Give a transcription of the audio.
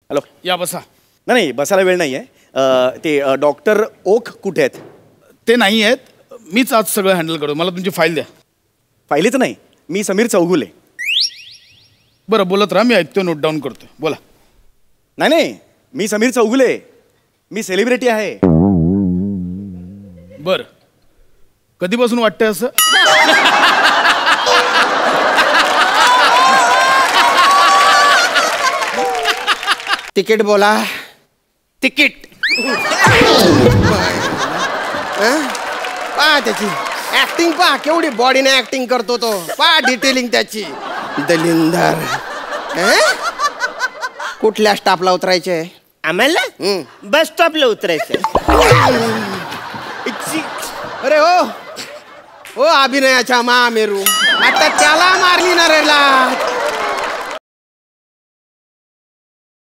Hello. या बसा. नाही बसायला वेळ नाही आहे. ते डॉक्टर ओक कुठे आहेत? ते नाही आहेत, मीच आज सगळं हँडल करतो. मला तुमची फाईल द्या. फाईलीच नाही, मी समीर चौगुले. बरं बोलत राहा, मी ऐकतो, नोट डाऊन करतो. बोला. नाही नाही, मी समीर चौगुले, मी सेलिब्रिटी आहे. बरं, कधीपासून वाटतंय असं? तिकीट बोला. तिकीट. पहा त्याची ऍक्टिंग, पहा केवढी बॉडीने ऍक्टिंग करतो तो. पहा डिटेलिंग त्याची. दलिंदर. कुठल्या स्टॉपला उतरायचे आम्हाला? बस स्टॉपला उतरायचं. अरे हो हो, अभिनयाच्या महामेरू. आता त्याला मारली ना रेला,